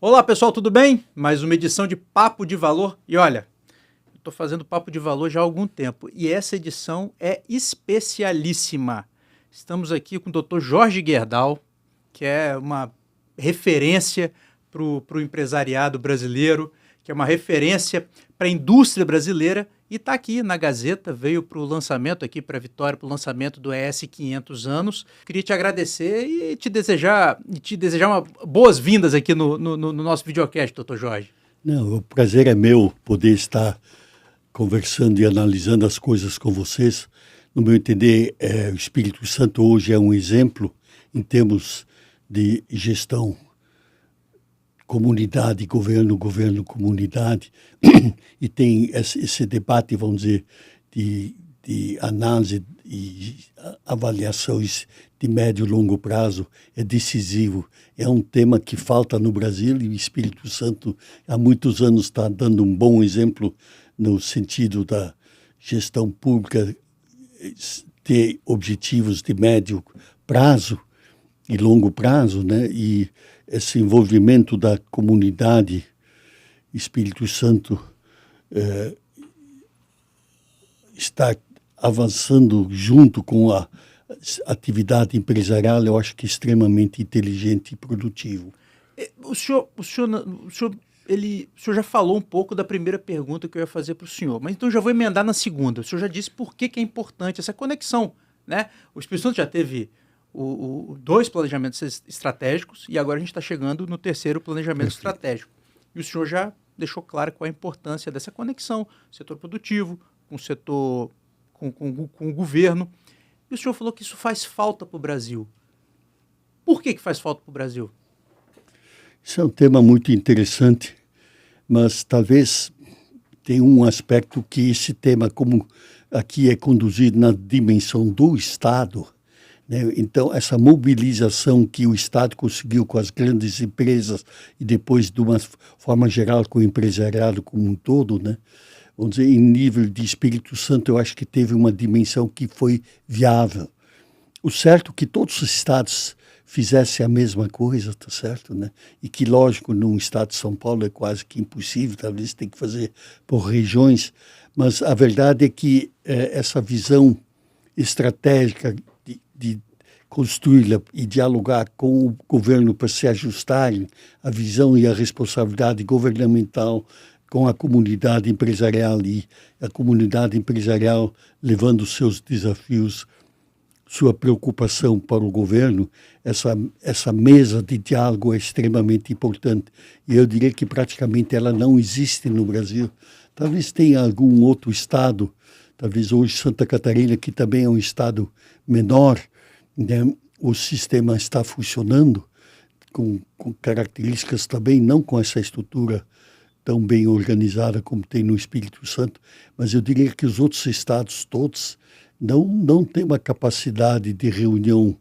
Olá pessoal, tudo bem? Mais uma edição de Papo de Valor. E olha, eu estou fazendo Papo de Valor já há algum tempo e essa edição é especialíssima. Estamos aqui com o Dr. Jorge Gerdau, que é uma referência para o empresariado brasileiro, que é uma referência para a indústria brasileira e está aqui na Gazeta, veio para o lançamento aqui para a Vitória, para o lançamento do ES 500 anos. Queria te agradecer e te desejar boas-vindas aqui no nosso videocast, doutor Jorge. Não, o prazer é meu poder estar conversando e analisando as coisas com vocês. No meu entender, o Espírito Santo hoje é um exemplo em termos de gestão, comunidade, governo, comunidade, e tem esse debate, vamos dizer, de análise e avaliações de médio e longo prazo é decisivo. É um tema que falta no Brasil e o Espírito Santo há muitos anos está dando um bom exemplo no sentido da gestão pública ter objetivos de médio prazo e longo prazo, né? E esse envolvimento da comunidade Espírito Santo está avançando junto com a atividade empresarial, eu acho que é extremamente inteligente e produtivo. O senhor já falou um pouco da primeira pergunta que eu ia fazer para o senhor, mas então já vou emendar na segunda. O senhor já disse por que é importante essa conexão, né? O Espírito Santo já teve dois planejamentos estratégicos e agora a gente está chegando no terceiro planejamento estratégico. E o senhor já deixou claro qual a importância dessa conexão, setor produtivo, com o setor, com o governo. E o senhor falou que isso faz falta para o Brasil. Por que faz falta para o Brasil? Isso é um tema muito interessante, mas talvez tenha um aspecto que esse tema, como aqui é conduzido na dimensão do Estado, né? Então essa mobilização que o Estado conseguiu com as grandes empresas e depois de uma forma geral com o empresariado como um todo, né? Vamos dizer, em nível de Espírito Santo, eu acho que teve uma dimensão que foi viável. O certo é que todos os estados fizessem a mesma coisa, tá certo, né? E que, lógico, num estado de São Paulo é quase que impossível, talvez tem que fazer por regiões, mas a verdade é que essa visão estratégica de construí-la e dialogar com o governo para se ajustarem a visão e a responsabilidade governamental com a comunidade empresarial e a comunidade empresarial levando seus desafios, sua preocupação para o governo, essa mesa de diálogo é extremamente importante. E eu diria que praticamente ela não existe no Brasil. Talvez tenha algum outro estado, talvez hoje Santa Catarina, que também é um estado menor, né? O sistema está funcionando com características também, não com essa estrutura tão bem organizada como tem no Espírito Santo, mas eu diria que os outros estados todos não têm uma capacidade de reunião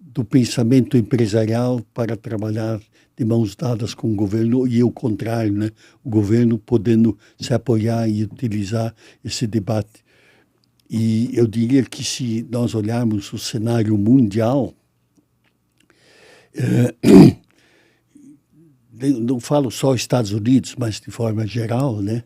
do pensamento empresarial para trabalhar de mãos dadas com o governo e o contrário, né? O governo podendo se apoiar e utilizar esse debate. E eu diria que se nós olharmos o cenário mundial, não falo só Estados Unidos, mas de forma geral, né?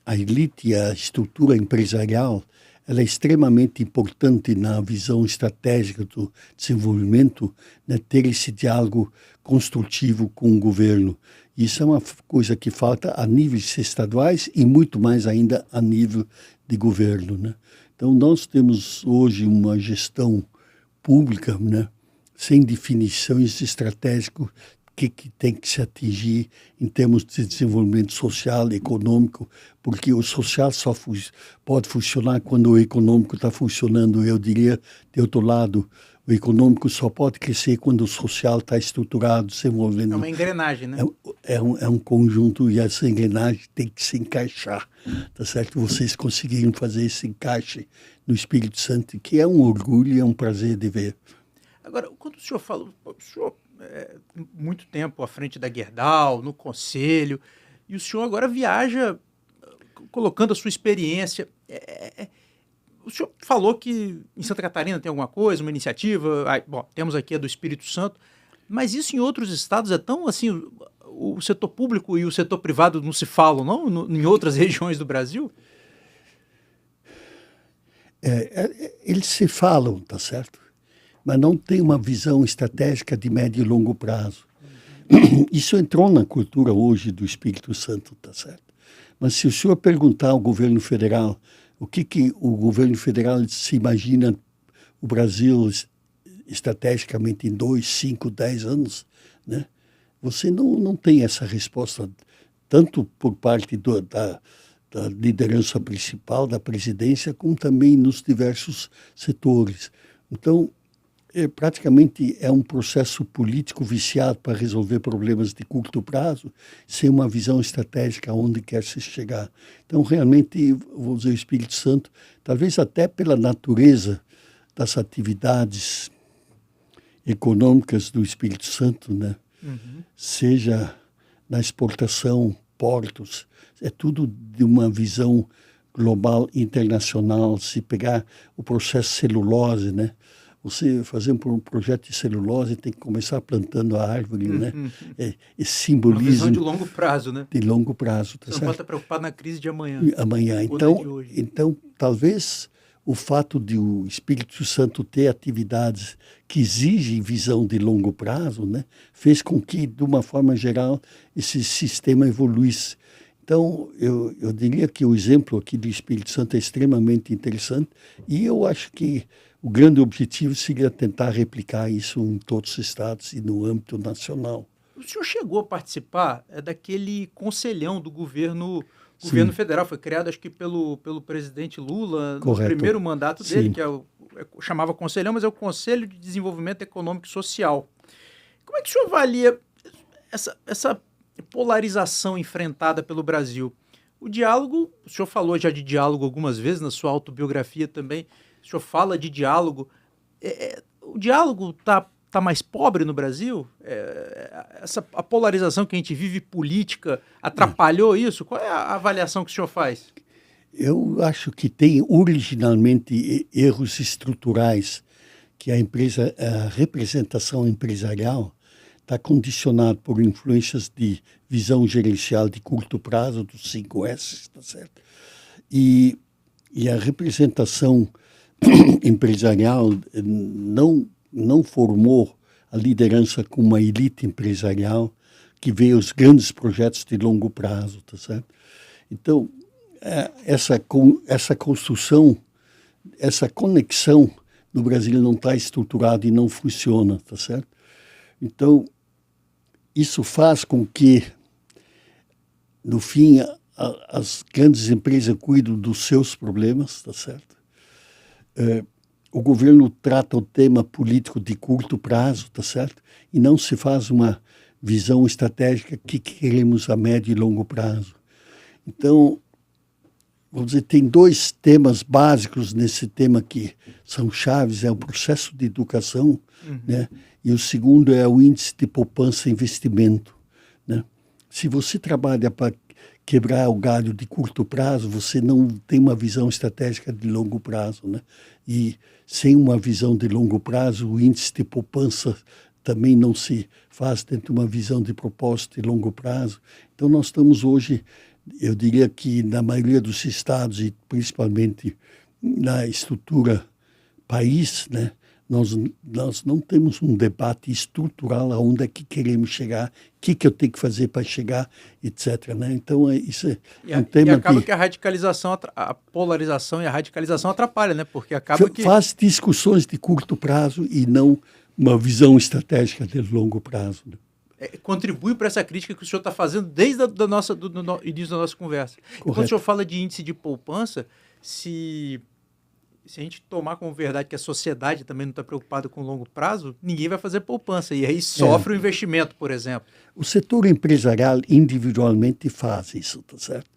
A elite, a estrutura empresarial, ela é extremamente importante na visão estratégica do desenvolvimento, né? Ter esse diálogo construtivo com o governo. Isso é uma coisa que falta a níveis estaduais e muito mais ainda a nível de governo, né? Então, nós temos hoje uma gestão pública, né? Sem definições estratégicas que tem que se atingir em termos de desenvolvimento social e econômico, porque o social só pode funcionar quando o econômico está funcionando. Eu diria, de outro lado, o econômico só pode crescer quando o social está estruturado, se envolvendo. É uma engrenagem, né? É um conjunto e essa engrenagem tem que se encaixar, tá certo? Vocês conseguiram fazer esse encaixe no Espírito Santo, que é um orgulho e é um prazer de ver. Agora, quando o senhor fala, o senhor muito tempo à frente da Gerdau, no conselho, e o senhor agora viaja colocando a sua experiência. O senhor falou que em Santa Catarina tem alguma coisa, uma iniciativa, bom, temos aqui a do Espírito Santo, Mas isso em outros estados é tão assim, o setor público e o setor privado não se falam, não? Em outras regiões do Brasil? Eles se falam, tá certo? Mas não tem uma visão estratégica de médio e longo prazo. Isso entrou na cultura hoje do Espírito Santo, tá certo? Mas se o senhor perguntar ao governo federal o que o governo federal se imagina o Brasil estrategicamente em 2, 5, 10 anos, né? Você não tem essa resposta, tanto por parte da liderança principal, da presidência, como também nos diversos setores. Então, praticamente é um processo político viciado para resolver problemas de curto prazo, sem uma visão estratégica aonde quer se chegar. Então, realmente, vou dizer, o Espírito Santo, talvez até pela natureza das atividades econômicas do Espírito Santo, né? Seja na exportação, portos, é tudo de uma visão global, internacional. Se pegar o processo celulose, né? Você fazer um projeto de celulose tem que começar plantando a árvore, né? Esse simbolismo. Uma visão de longo prazo, né? De longo prazo, tá Você certo? não pode estar preocupado na crise de amanhã. Amanhã. Então, talvez o fato de o Espírito Santo ter atividades que exigem visão de longo prazo, né, fez com que, de uma forma geral, esse sistema evoluísse. Então, eu diria que o exemplo aqui do Espírito Santo é extremamente interessante e eu acho que o grande objetivo seria tentar replicar isso em todos os estados e no âmbito nacional. O senhor chegou a participar daquele conselhão do governo federal, foi criado acho que pelo presidente Lula, no primeiro mandato dele, que chamava Conselhão, mas é o Conselho de Desenvolvimento Econômico e Social. Como é que o senhor avalia essa polarização enfrentada pelo Brasil? O diálogo, o senhor falou já de diálogo algumas vezes, na sua autobiografia também, o senhor fala de diálogo. O diálogo está mais pobre no Brasil? A polarização que a gente vive política atrapalhou isso? Qual é a avaliação que o senhor faz? Eu acho que tem originalmente erros estruturais, que a representação empresarial está condicionada por influências de visão gerencial de curto prazo, dos 5S, tá certo? E a representação empresarial não formou a liderança com uma elite empresarial que vê os grandes projetos de longo prazo, tá certo? Então, essa construção, essa conexão no Brasil não está estruturada e não funciona, tá certo? Então, isso faz com que, no fim, as grandes empresas cuidam dos seus problemas, tá certo? O governo trata o tema político de curto prazo, tá certo? E não se faz uma visão estratégica que queremos a médio e longo prazo. Então, vamos dizer, tem dois temas básicos nesse tema que são chaves, é o processo de educação, né? E o segundo é o índice de poupança e investimento, né? Se você trabalha para quebrar o galho de curto prazo, você não tem uma visão estratégica de longo prazo, né? E sem uma visão de longo prazo, o índice de poupança também não se faz dentro de uma visão de propósito de longo prazo. Então nós estamos hoje, eu diria que na maioria dos estados e principalmente na estrutura país, né, nós não temos um debate estrutural aonde é que queremos chegar, o que eu tenho que fazer para chegar, etc. Né? Então, isso é um tema e acaba que a radicalização, a polarização e a radicalização atrapalham, né? Porque acaba que... Faz discussões de curto prazo e não uma visão estratégica de longo prazo. Né? Contribui para essa crítica que o senhor está fazendo desde do início da nossa conversa. Quando o senhor fala de índice de poupança, se a gente tomar como verdade que a sociedade também não está preocupada com longo prazo, ninguém vai fazer poupança. E aí sofre o investimento, por exemplo. O setor empresarial individualmente faz isso, tá certo?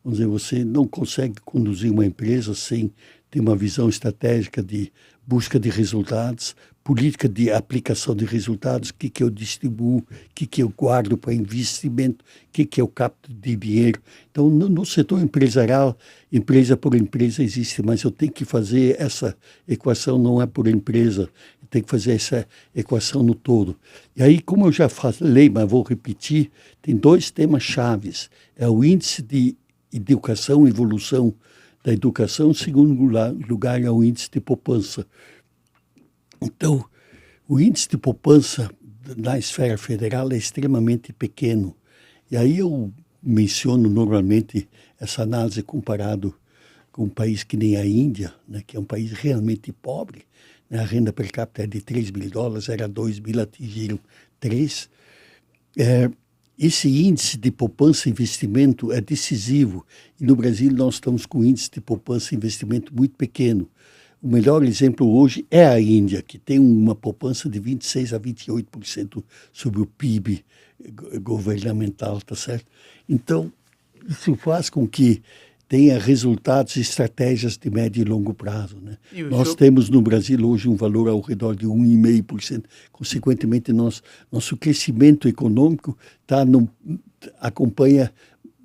Vamos dizer, você não consegue conduzir uma empresa sem tem uma visão estratégica de busca de resultados, política de aplicação de resultados, o que eu distribuo, o que eu guardo para investimento, o que eu capto de dinheiro. Então, no setor empresarial, empresa por empresa existe, mas eu tenho que fazer essa equação, não é por empresa, eu tenho que fazer essa equação no todo. E aí, como eu já falei, mas vou repetir, tem 2 temas chaves. É o índice de educação, evolução da educação, em segundo lugar é o índice de poupança. Então, o índice de poupança na esfera federal é extremamente pequeno. E aí eu menciono normalmente essa análise comparado com um país que nem a Índia, né, que é um país realmente pobre, né, a renda per capita é de $3.000, era 2.000, atingiram 3. Esse índice de poupança e investimento é decisivo. E no Brasil nós estamos com um índice de poupança e investimento muito pequeno. O melhor exemplo hoje é a Índia, que tem uma poupança de 26% a 28% sobre o PIB governamental, tá certo? Então, isso faz com que tenha resultados e estratégias de médio e longo prazo, né? Nós temos no Brasil hoje um valor ao redor de 1,5%. Consequentemente, nosso crescimento econômico acompanha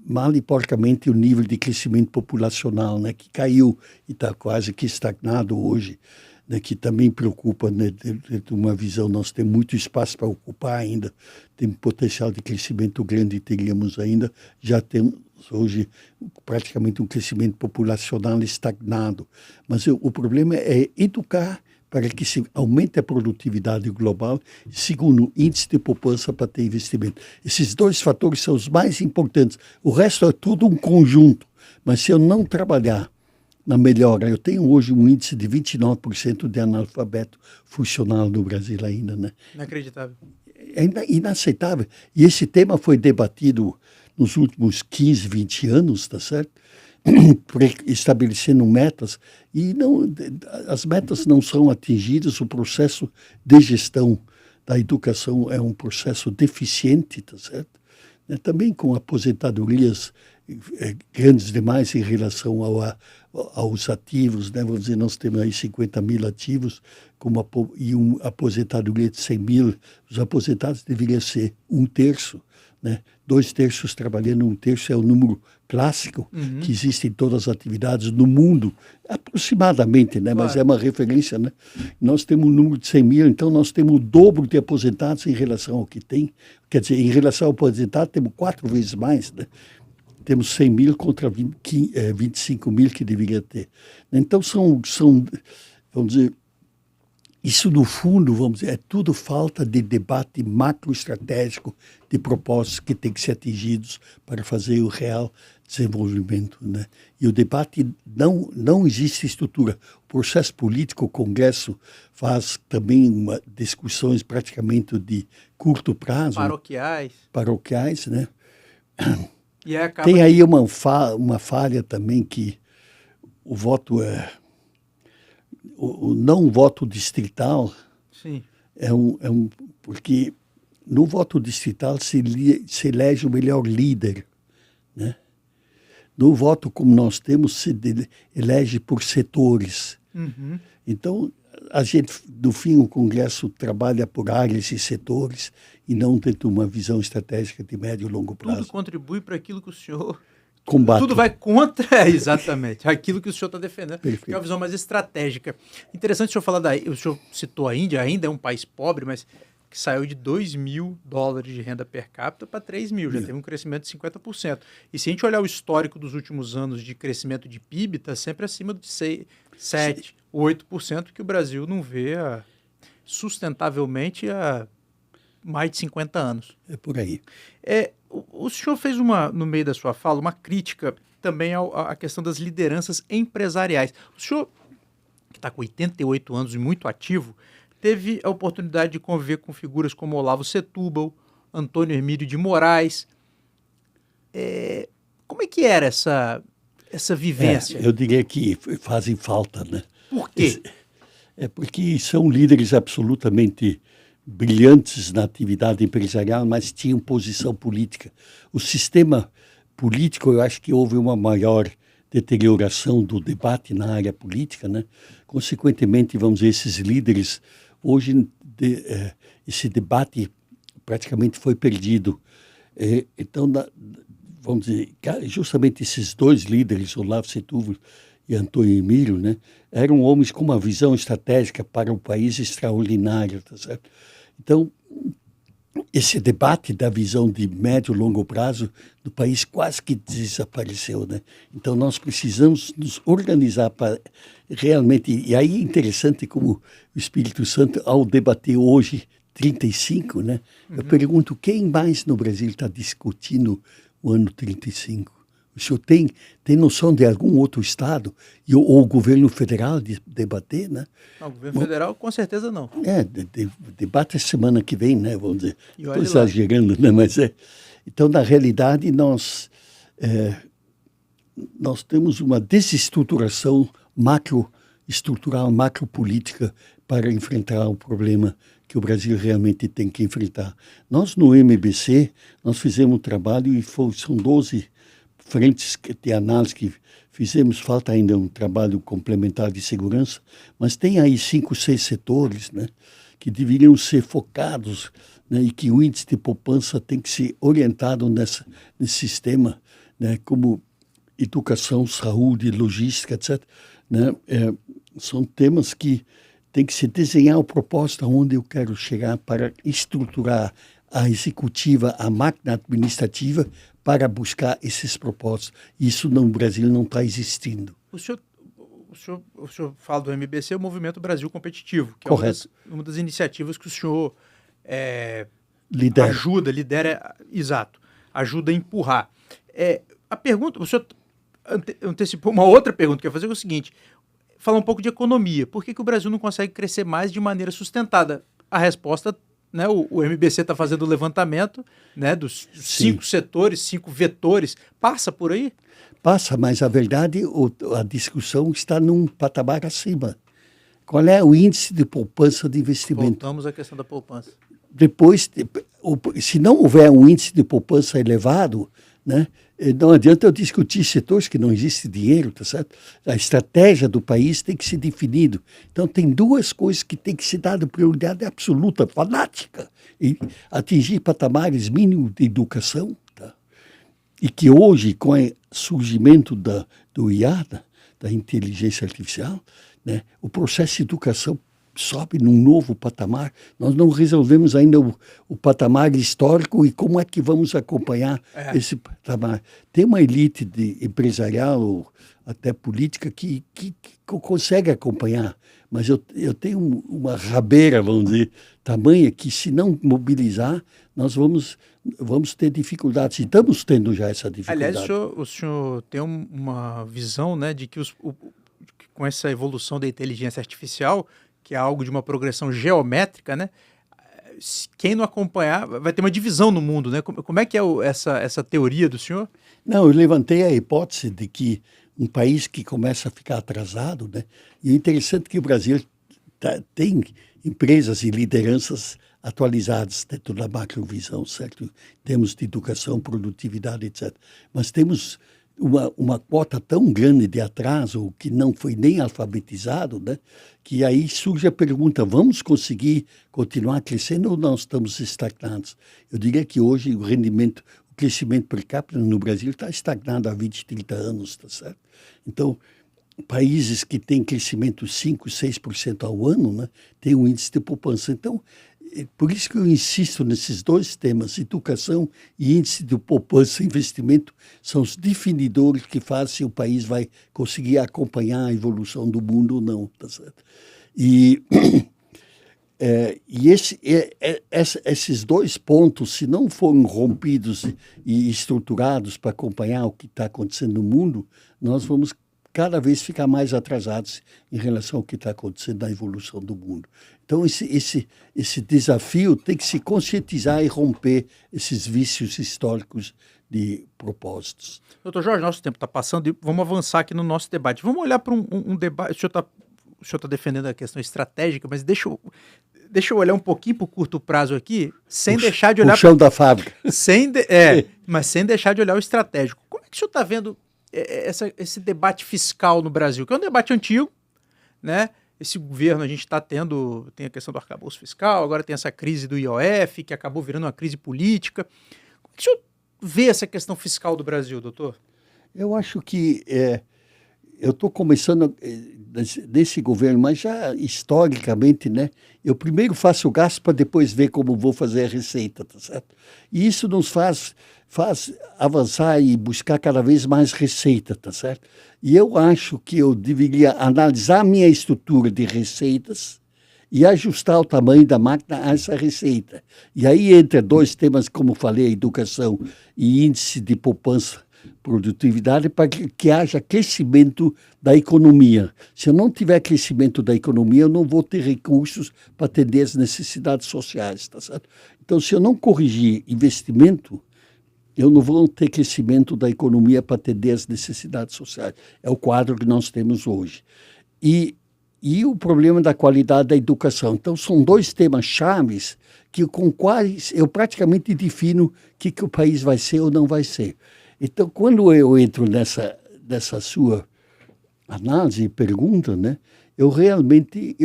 mal e porcamente o nível de crescimento populacional, né, que caiu e está quase que estagnado hoje, né, que também preocupa, né, de uma visão. Nós temos muito espaço para ocupar ainda, temos potencial de crescimento grande, teríamos ainda, já temos hoje praticamente um crescimento populacional estagnado. Mas o problema é educar para que se aumente a produtividade global, segundo, índice de poupança para ter investimento. Esses 2 fatores são os mais importantes. O resto é tudo um conjunto. Mas se eu não trabalhar na melhora, eu tenho hoje um índice de 29% de analfabeto funcional no Brasil ainda, né? Inacreditável. É inaceitável. E esse tema foi debatido nos últimos 15, 20 anos, tá certo? Estabelecendo metas, e as metas não são atingidas, o processo de gestão da educação é um processo deficiente, tá certo? Também com aposentadorias grandes demais em relação aos ativos, né? Vamos dizer, nós temos aí 50 mil ativos e uma aposentadoria de 100 mil, os aposentados deveriam ser 1/3, né? 2/3 trabalhando, 1/3 é o número clássico que existe em todas as atividades no mundo, aproximadamente, né? Claro. Mas é uma referência, né? Nós temos um número de 100 mil, então nós temos o dobro de aposentados em relação ao que tem. Quer dizer, em relação ao aposentado, temos 4 vezes mais, né? Temos 100 mil contra 25 mil que deveria ter. Então, vamos dizer, isso no fundo, vamos dizer, é tudo falta de debate macroestratégico de propósitos que têm que ser atingidos para fazer o real desenvolvimento, né? E o debate não existe estrutura. O processo político, o Congresso faz também discussões praticamente de curto prazo. Paroquiais, né? E tem aí uma falha também que o voto o não voto distrital. Sim. Porque no voto distrital se elege o melhor líder, né? No voto como nós temos, se elege por setores. Então, a gente, no fim, o Congresso trabalha por áreas e setores e não tem uma visão estratégica de médio e longo prazo. Tudo contribui para aquilo que o senhor... Combate. Tudo vai contra, exatamente, aquilo que o senhor está defendendo, Perfeito. Que é uma visão mais estratégica. Interessante o senhor falar o senhor citou a Índia, ainda é um país pobre, mas que saiu de $2.000 de renda per capita para 3 mil, já teve um crescimento de 50%. E se a gente olhar o histórico dos últimos anos de crescimento de PIB, está sempre acima de 6, 7, 8%, que o Brasil não vê sustentavelmente há mais de 50 anos. É por aí. O senhor fez no meio da sua fala, uma crítica também à questão das lideranças empresariais. O senhor, que está com 88 anos e muito ativo, teve a oportunidade de conviver com figuras como Olavo Setúbal, Antônio Hermílio de Moraes. Como é que era essa vivência? Eu diria que fazem falta, né? Por quê? Porque são líderes absolutamente brilhantes na atividade empresarial, mas tinham posição política. O sistema político, eu acho que houve uma maior deterioração do debate na área política, né? Consequentemente, vamos dizer, esses líderes, hoje esse debate praticamente foi perdido. Então, vamos dizer, justamente esses dois líderes, Olavo Setúbal e Antônio Emílio, né, eram homens com uma visão estratégica para o país extraordinária, tá certo? Então, esse debate da visão de médio e longo prazo do país quase que desapareceu, né? Então, nós precisamos nos organizar para realmente... E aí é interessante como o Espírito Santo, ao debater hoje 35, né? Eu pergunto, quem mais no Brasil está discutindo o ano 35? O senhor tem noção de algum outro estado ou o governo federal de debater, né? Não, o governo federal, com certeza não. Debate a semana que vem, né? Vamos dizer. Estou exagerando, né? Mas então, na realidade, nós temos uma desestruturação macroestrutural, macropolítica para enfrentar o problema que o Brasil realmente tem que enfrentar. Nós, no MBC, nós fizemos um trabalho e são 12 frentes de análise que fizemos. Falta ainda um trabalho complementar de segurança, mas tem aí 5, 6 setores, né, que deveriam ser focados, né, e que o índice de poupança tem que ser orientado nesse sistema, né, como educação, saúde, logística, etc. Né, são temas que tem que se desenhar o propósito aonde eu quero chegar para estruturar a executiva, a máquina administrativa para buscar esses propósitos. Isso no Brasil não está existindo. O senhor fala do MBC, o Movimento Brasil Competitivo, que Correto. É uma das iniciativas que o senhor lidera, ajuda a empurrar. A pergunta, o senhor antecipou uma outra pergunta que eu ia fazer, que é o seguinte: falar um pouco de economia. Por que o Brasil não consegue crescer mais de maneira sustentada? A resposta, né, o MBC está fazendo o levantamento, né, dos 5 setores, 5 vetores. Passa por aí? Passa, mas a verdade, a discussão está num patamar acima. Qual é o índice de poupança de investimento? Voltamos à questão da poupança. Depois, se não houver um índice de poupança elevado, né, não adianta eu discutir setores que não existe dinheiro, tá certo? A estratégia do país tem que ser definida. Então, tem duas coisas que tem que ser dada prioridade absoluta, fanática, e atingir patamares mínimos de educação, tá? E que hoje, com o surgimento do IA, da inteligência artificial, né, o processo de educação sobe num novo patamar. Nós não resolvemos ainda o patamar histórico e como é que vamos acompanhar esse patamar. Tem uma elite empresarial, até política, que consegue acompanhar, mas eu tenho uma rabeira, vamos dizer, tamanha que, se não mobilizar, nós vamos ter dificuldades. E estamos tendo já essa dificuldade. Aliás, o senhor tem uma visão, né, de que com essa evolução da inteligência artificial, que é algo de uma progressão geométrica, né? Quem não acompanhar vai ter uma divisão no mundo, né? Como é que é essa teoria do senhor? Não, eu levantei a hipótese de que um país que começa a ficar atrasado, né? E é interessante que o Brasil tem empresas e lideranças atualizadas dentro da macrovisão, certo? Temos de educação, produtividade, etc. Mas temos uma quota tão grande de atraso, que não foi nem alfabetizado, né? Que aí surge a pergunta: vamos conseguir continuar crescendo ou nós estamos estagnados? Eu diria que hoje o crescimento per capita no Brasil está estagnado há 20, 30 anos, tá certo? Então, países que têm crescimento 5%, 6% ao ano, né, têm um índice de poupança. Então, por isso que eu insisto nesses dois temas: educação e índice de poupança e investimento são os definidores que fazem se o país vai conseguir acompanhar a evolução do mundo ou não, tá certo? E esses dois pontos, se não forem rompidos e estruturados para acompanhar o que está acontecendo no mundo, nós vamos cada vez ficar mais atrasados em relação ao que está acontecendo na evolução do mundo. Então, esse desafio tem que se conscientizar e romper esses vícios históricos de propósitos. Doutor Jorge, nosso tempo está passando e vamos avançar aqui no nosso debate. Vamos olhar para um debate. O senhor está defendendo a questão estratégica, mas deixa eu olhar um pouquinho para o curto prazo aqui, sem deixar de olhar... O chão da fábrica. Mas sem deixar de olhar o estratégico. Como é que o senhor está vendo esse debate fiscal no Brasil, que é um debate antigo, né? Esse governo a gente está tendo, tem a questão do arcabouço fiscal, agora tem essa crise do IOF, que acabou virando uma crise política. Como é que o senhor vê essa questão fiscal do Brasil, doutor? Eu acho que eu estou começando desse governo, mas já historicamente, né? Eu primeiro faço o gasto para depois ver como vou fazer a receita, tá certo? E isso nos faz avançar e buscar cada vez mais receita, tá certo? E eu acho que eu deveria analisar a minha estrutura de receitas e ajustar o tamanho da máquina a essa receita. E aí entra dois temas, como falei, educação e índice de poupança, produtividade, para que haja crescimento da economia. Se eu não tiver crescimento da economia, eu não vou ter recursos para atender as necessidades sociais, tá certo? Então, se eu não corrigir investimento, eu não vou ter crescimento da economia para atender as necessidades sociais. É o quadro que nós temos hoje. E o problema da qualidade da educação. Então, são dois temas chaves com quais eu praticamente defino o que o país vai ser ou não vai ser. Então, quando eu entro nessa sua análise e pergunta, né, eu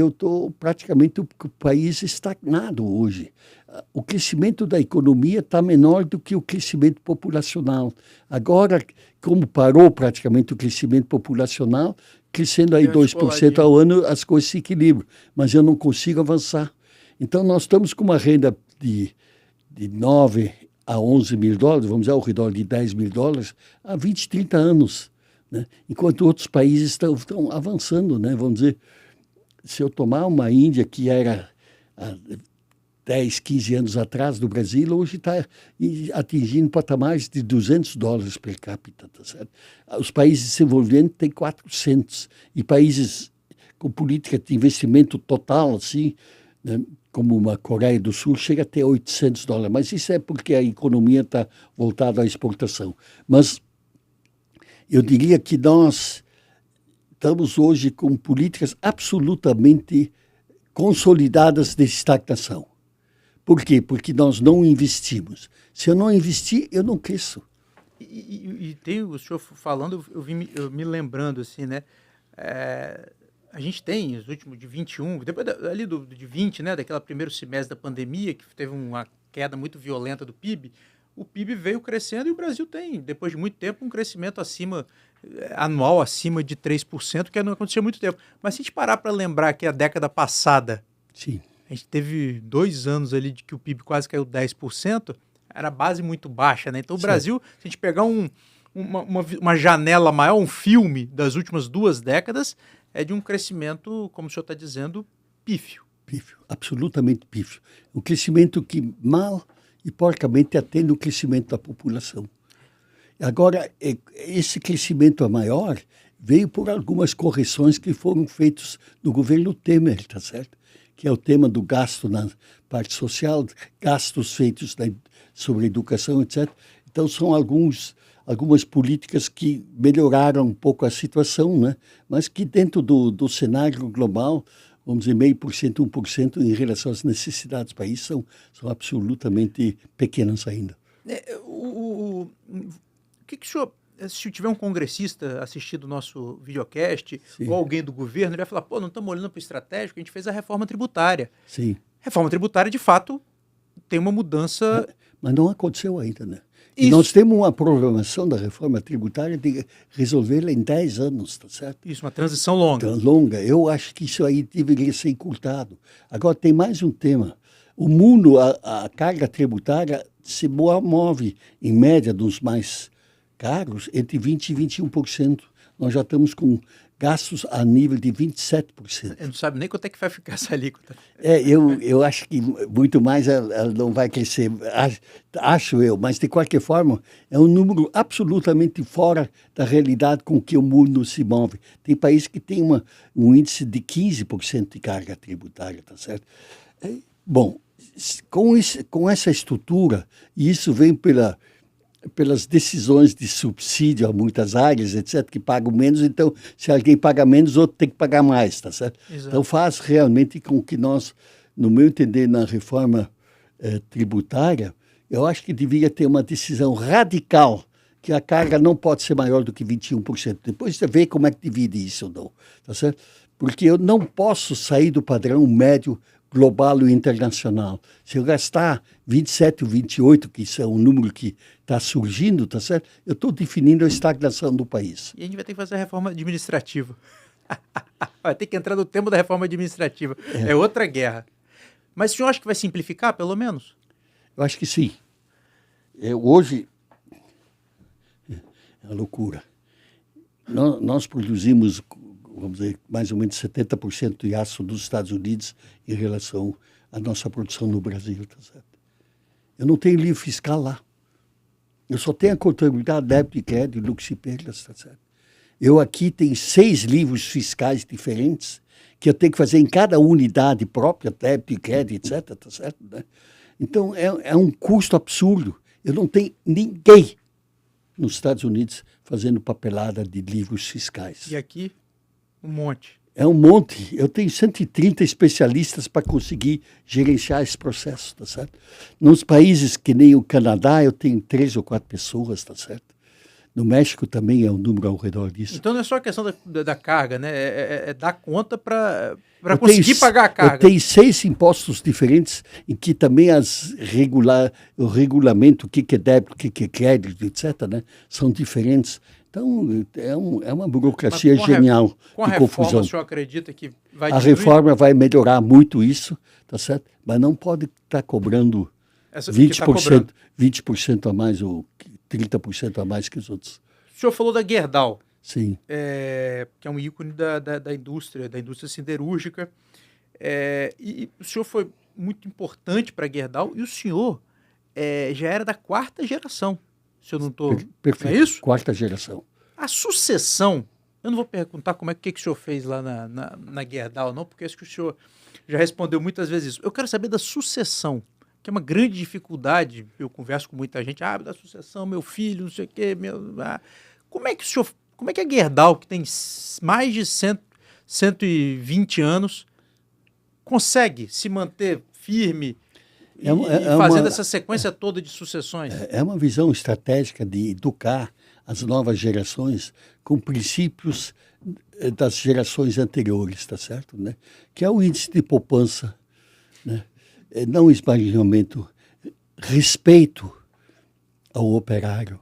estou praticamente o país estagnado hoje. O crescimento da economia está menor do que o crescimento populacional. Agora, como parou praticamente o crescimento populacional, crescendo aí 2% ao ano, as coisas se equilibram, mas eu não consigo avançar. Então, nós estamos com uma renda de 9 a 11 mil dólares, vamos dizer, ao redor de 10 mil dólares, há 20, 30 anos, né? Enquanto outros países estão avançando, né? Vamos dizer, se eu tomar uma Índia que era há 10, 15 anos atrás do Brasil, hoje está atingindo patamares de 200 dólares per capita, tá certo? Os países desenvolvendo têm 400, e países com política de investimento total, assim, né, como uma Coreia do Sul, chega até 800 dólares. Mas isso é porque a economia está voltada à exportação. Mas eu diria que nós estamos hoje com políticas absolutamente consolidadas de estagnação. Por quê? Porque nós não investimos. Se eu não investir, eu não cresço. E tem o senhor falando, eu me lembrando assim, né? A gente tem os últimos de 21, depois ali de 20, né, daquela primeiro semestre da pandemia, que teve uma queda muito violenta do PIB, o PIB veio crescendo e o Brasil tem, depois de muito tempo, um crescimento anual acima de 3%, que não acontecia há muito tempo. Mas se a gente parar para lembrar que a década passada, sim, a gente teve 2 anos ali de que o PIB quase caiu 10%, era base muito baixa, né? Então o Brasil, se a gente pegar uma janela maior, um filme das últimas 2 décadas, é de um crescimento, como o senhor está dizendo, pífio. Pífio, absolutamente pífio. Um crescimento que mal e porcamente atende o crescimento da população. Agora, esse crescimento maior veio por algumas correções que foram feitas no governo Temer, tá certo? Que é o tema do gasto na parte social, gastos feitos sobre educação, etc. Então, são algumas políticas que melhoraram um pouco a situação, né? Mas que dentro do cenário global, vamos dizer, 0,5%, 1% em relação às necessidades do país, são absolutamente pequenas ainda. O que o senhor, se tiver um congressista assistindo o nosso videocast, sim, ou alguém do governo, ele vai falar, não estamos olhando para o estratégico, a gente fez a reforma tributária. Sim. Reforma tributária, de fato, tem uma mudança... Mas não aconteceu ainda, né? E nós temos uma programação da reforma tributária de resolvê-la em 10 anos, tá certo? Isso, uma transição longa. Então, longa. Eu acho que isso aí deveria ser encurtado. Agora, tem mais um tema. O mundo, a carga tributária se move, em média, dos mais caros, entre 20% e 21%. Nós já estamos com gastos a nível de 27%. Eu não sabe nem quanto é que vai ficar essa alíquota. Eu acho que muito mais ela não vai crescer, acho eu, mas de qualquer forma é um número absolutamente fora da realidade com que o mundo se move. Tem países que têm um índice de 15% de carga tributária, tá certo? Bom, com essa estrutura, e isso vem pelas decisões de subsídio a muitas áreas, etc., que pagam menos, então, se alguém paga menos, outro tem que pagar mais, tá certo? Exato. Então, faz realmente com que nós, no meu entender, na reforma tributária, eu acho que devia ter uma decisão radical que a carga não pode ser maior do que 21%. Depois você vê como é que divide isso ou não, tá certo? Porque eu não posso sair do padrão médio global e internacional. Se eu gastar 27 ou 28, que isso é um número que está surgindo, tá certo? Eu estou definindo a estagnação do país. E a gente vai ter que fazer a reforma administrativa. Vai ter que entrar no tema da reforma administrativa. É outra guerra. Mas o senhor acha que vai simplificar, pelo menos? Eu acho que sim. Hoje, é uma loucura. Nós produzimos, vamos dizer, mais ou menos 70% de aço dos Estados Unidos em relação à nossa produção no Brasil, tá certo? Eu não tenho livro fiscal lá. Eu só tenho a contabilidade, débito e crédito, lucros e perdas, tá certo? Eu aqui tenho 6 livros fiscais diferentes que eu tenho que fazer em cada unidade própria, débito e crédito, etc, tá certo? Né? Então, é um custo absurdo. Eu não tenho ninguém nos Estados Unidos fazendo papelada de livros fiscais. E aqui, um monte. É um monte. Eu tenho 130 especialistas para conseguir gerenciar esse processo, tá certo? Nos países que nem o Canadá, eu tenho 3 ou 4 pessoas, tá certo? No México também é um número ao redor disso. Então não é só a questão da carga, né? É dar conta para conseguir pagar a carga. Eu tenho 6 impostos diferentes em que também o regulamento, o que é débito, o que é crédito, etc., né, são diferentes. Então, é uma burocracia genial com a de reforma, confusão. o senhor acredita que vai A diminuir? reforma vai melhorar muito isso, tá certo? Mas não pode estar cobrando 20%, 20% a mais ou 30% a mais que os outros. O senhor falou da Gerdau. Sim. Que é um ícone da indústria siderúrgica. E o senhor foi muito importante para a Gerdau e o senhor já era da 4ª geração, se eu não estou... Perfeito. É isso? 4ª geração. A sucessão, eu não vou perguntar como que o senhor fez lá na Gerdau, não, porque acho que o senhor já respondeu muitas vezes isso. Eu quero saber da sucessão, que é uma grande dificuldade. Eu converso com muita gente, da sucessão, meu filho, não sei o quê, como é que a Gerdau, que tem mais de 120 anos, consegue se manter firme e fazendo essa sequência toda de sucessões? É uma visão estratégica de educar as novas gerações com princípios das gerações anteriores, tá certo? Né? Que é o índice de poupança, né? Não esbanjamento, respeito ao operário.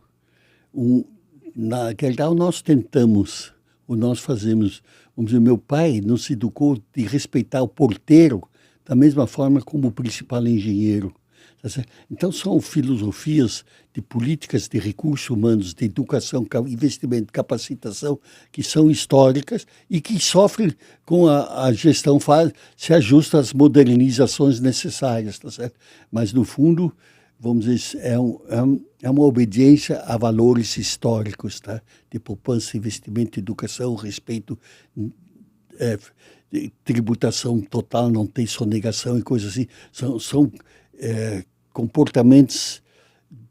Na Gerdau nós tentamos, nós fazemos, vamos dizer, meu pai nos educou de respeitar o porteiro da mesma forma como o principal engenheiro. Tá certo? Então são filosofias de políticas de recursos humanos, de educação, investimento, capacitação, que são históricas e que sofrem com a gestão, se ajusta às modernizações necessárias, tá certo? Mas no fundo, vamos dizer, é uma obediência a valores históricos, tá? De poupança, investimento, educação, respeito, tributação total, não tem sonegação e coisas assim. São comportamentos,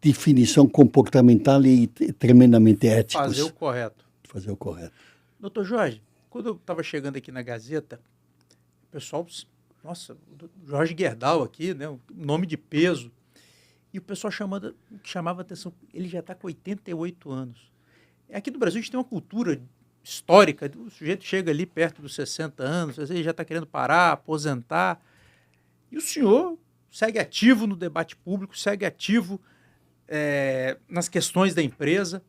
definição comportamental e tremendamente éticos. Fazer o correto. Fazer o correto. Doutor Jorge, quando eu estava chegando aqui na Gazeta, o pessoal, nossa, Jorge Gerdau aqui, né, um nome de peso, e o pessoal chamava atenção, ele já está com 88 anos. Aqui no Brasil a gente tem uma cultura histórica, o sujeito chega ali perto dos 60 anos, às vezes já está querendo parar, aposentar, e o senhor segue ativo no debate público, segue ativo nas questões da empresa.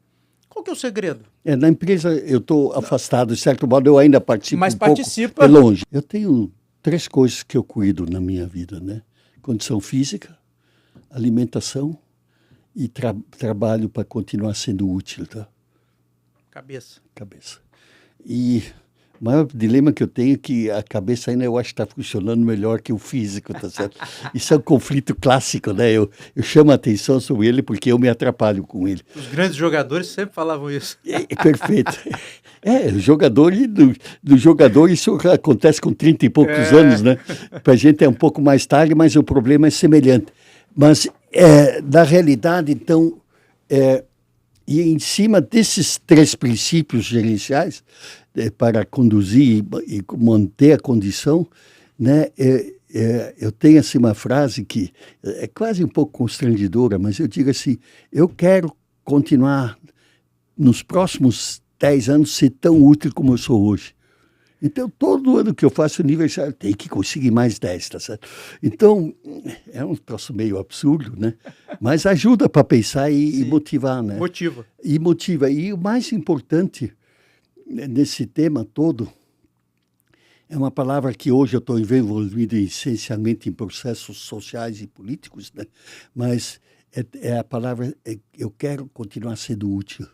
Qual que é o segredo? Na empresa eu estou afastado, de certo modo eu ainda participo. Mas participa pouco, longe. Eu tenho 3 coisas que eu cuido na minha vida, né? Condição física, alimentação e trabalho para continuar sendo útil, tá? Cabeça. E o maior dilema que eu tenho é que a cabeça ainda eu acho que está funcionando melhor que o físico, tá certo? Isso é um conflito clássico, né? Eu chamo a atenção sobre ele porque eu me atrapalho com ele. Os grandes jogadores sempre falavam isso. Perfeito. Do jogador isso acontece com 30 e poucos anos, né? Para a gente é um pouco mais tarde, mas o problema é semelhante. Mas, na realidade, então, e em cima desses 3 princípios gerenciais, para conduzir e manter a condição, né, eu tenho assim, uma frase que é quase um pouco constrangedora, mas eu digo assim, eu quero continuar nos próximos 10 anos ser tão útil como eu sou hoje. Então, todo ano que eu faço aniversário, tem que conseguir mais 10, tá certo? Então, é um troço meio absurdo, né? Mas ajuda para pensar e motivar, né? Motiva. E motiva. E o mais importante nesse tema todo é uma palavra que hoje eu estou envolvido essencialmente em processos sociais e políticos, né? Mas é a palavra, eu quero continuar sendo útil.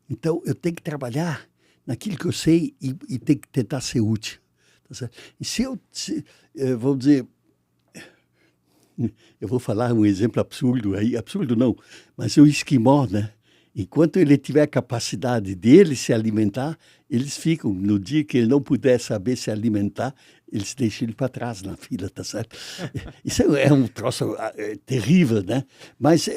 Então, eu tenho que trabalhar naquilo que eu sei e tenho que tentar ser útil. Tá certo? E vamos dizer, eu vou falar um exemplo absurdo, aí absurdo não, mas o esquimó, né? Enquanto ele tiver a capacidade dele se alimentar, eles ficam. No dia que ele não puder saber se alimentar, eles deixam ele para trás na fila, tá certo? Isso é um troço terrível, né? Mas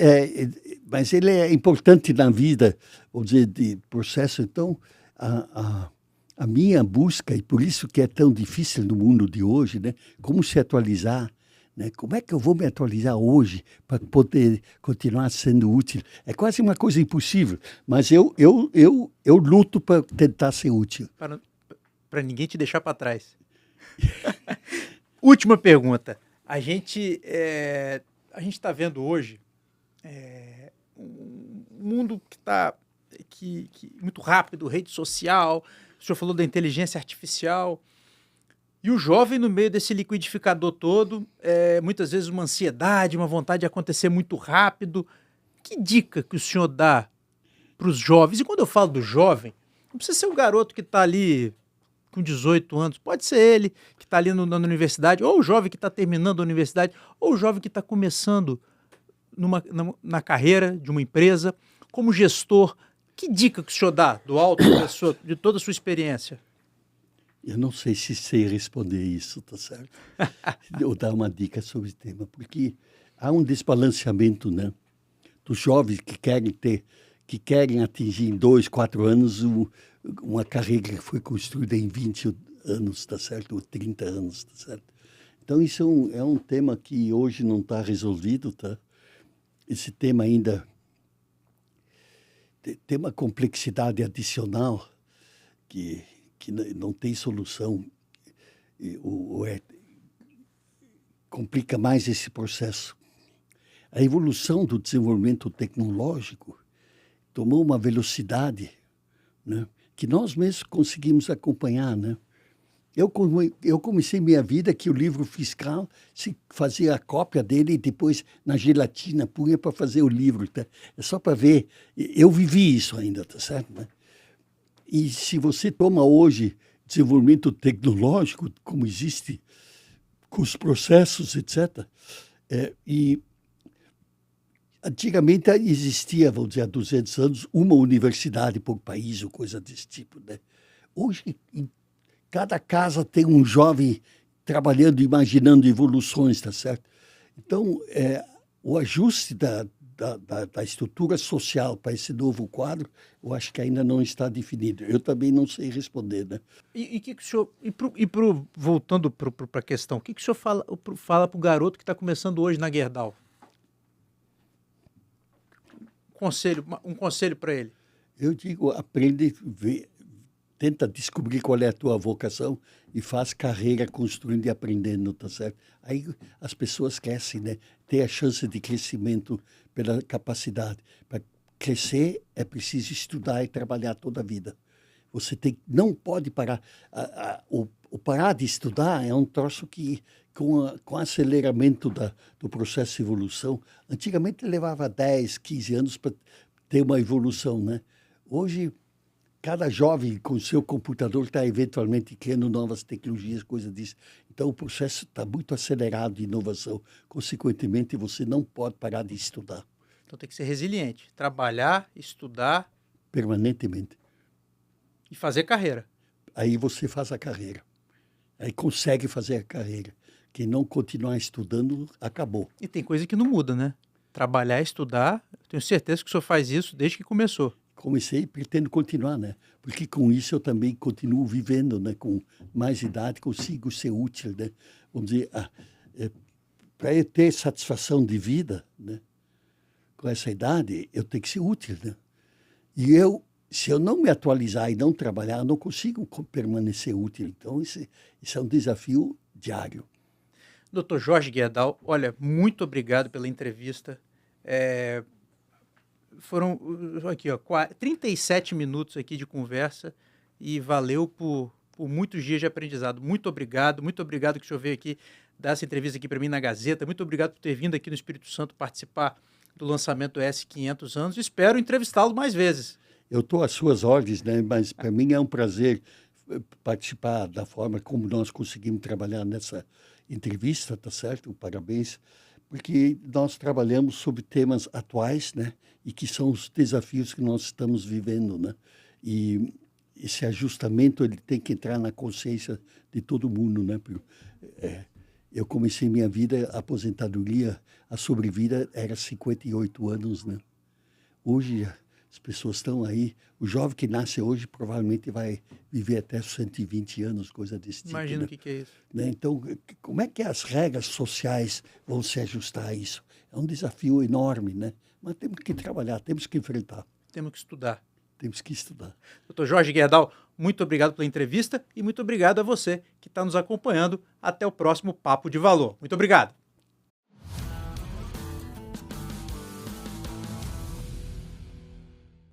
ele é importante na vida, vamos dizer, de processo. Então, a minha busca, e por isso que é tão difícil no mundo de hoje, né? Como se atualizar, né? Como é que eu vou me atualizar hoje para poder continuar sendo útil? É quase uma coisa impossível, mas eu luto para tentar ser útil. Para ninguém te deixar para trás. Última pergunta. A gente está vendo hoje um mundo que está muito rápido, rede social, o senhor falou da inteligência artificial, e o jovem no meio desse liquidificador todo, muitas vezes uma ansiedade, uma vontade de acontecer muito rápido. Que dica que o senhor dá para os jovens? E quando eu falo do jovem, não precisa ser o garoto que está ali com 18 anos, pode ser ele que está ali na universidade, ou o jovem que está terminando a universidade, ou o jovem que está começando na carreira de uma empresa, como gestor. Que dica que o senhor dá do alto de toda a sua experiência? Eu não sei se sei responder isso, tá certo? Ou dar uma dica sobre o tema, porque há um desbalanceamento, né, dos jovens que querem atingir em 2, 4 anos uma carreira que foi construída em 20 anos, tá certo? Ou 30 anos, tá certo? Então, isso é um tema que hoje não está resolvido, tá? Esse tema ainda tem uma complexidade adicional que não tem solução, complica mais esse processo. A evolução do desenvolvimento tecnológico tomou uma velocidade, né, que nós mesmos conseguimos acompanhar, né? Eu comecei minha vida que o livro fiscal se fazia a cópia dele e depois na gelatina punha para fazer o livro, tá? É só para ver. Eu vivi isso ainda, tá certo, né? E se você toma hoje desenvolvimento tecnológico, como existe com os processos, etc., e antigamente existia, vamos dizer, há 200 anos, uma universidade por país ou coisa desse tipo, né? Hoje, em cada casa tem um jovem trabalhando, imaginando evoluções, tá certo? Então, o ajuste da estrutura social para esse novo quadro, eu acho que ainda não está definido. Eu também não sei responder, né? E que o senhor, voltando para a questão, o que o senhor fala para o garoto que está começando hoje na Gerdau? Um conselho para ele. Eu digo, aprende, tenta descobrir qual é a tua vocação e faz carreira construindo e aprendendo, tá certo? Aí as pessoas crescem, né? Tem a chance de crescimento pela capacidade. Para crescer é preciso estudar e trabalhar toda a vida. Você não pode parar. O parar de estudar é um troço que, com o aceleramento do processo de evolução, antigamente levava 10, 15 anos para ter uma evolução, né? Hoje, cada jovem com o seu computador está eventualmente criando novas tecnologias, coisa disso. Então, o processo está muito acelerado de inovação. Consequentemente, você não pode parar de estudar. Então, tem que ser resiliente. Trabalhar, estudar. Permanentemente. E fazer carreira. Aí você faz a carreira. Aí consegue fazer a carreira. Quem não continuar estudando, acabou. E tem coisa que não muda, né? Trabalhar, estudar, eu tenho certeza que o senhor faz isso desde que começou. Comecei e pretendo continuar, né? Porque com isso eu também continuo vivendo, né? Com mais idade, consigo ser útil, né? Vamos dizer, para eu ter satisfação de vida, né? com essa idade, eu tenho que ser útil, né? E se eu não me atualizar e não trabalhar, eu não consigo permanecer útil. Então, isso é um desafio diário. Dr. Jorge Guedal, olha, muito obrigado pela entrevista. Foram aqui, ó, 37 minutos aqui de conversa e valeu por muitos dias de aprendizado. Muito obrigado que o senhor veio aqui dar essa entrevista aqui para mim na Gazeta. Muito obrigado por ter vindo aqui no Espírito Santo participar do lançamento do ES 500 anos. Espero entrevistá-lo mais vezes. Eu estou às suas ordens, né? Mas para mim é um prazer participar da forma como nós conseguimos trabalhar nessa entrevista, tá certo? Parabéns, porque nós trabalhamos sobre temas atuais, né? E que são os desafios que nós estamos vivendo, né? E esse ajustamento ele tem que entrar na consciência de todo mundo, né? Eu comecei minha vida, a aposentadoria, a sobrevida era 58 anos, né? Hoje as pessoas estão aí, o jovem que nasce hoje provavelmente vai viver até 120 anos, coisa desse tipo. Imagina né? o que é isso. Né? Então, como é que as regras sociais vão se ajustar a isso? É um desafio enorme, né? Mas temos que trabalhar, temos que enfrentar. Temos que estudar. Temos que estudar. Dr. Jorge Guedal, muito obrigado pela entrevista e muito obrigado a você que está nos acompanhando. Até o próximo Papo de Valor. Muito obrigado.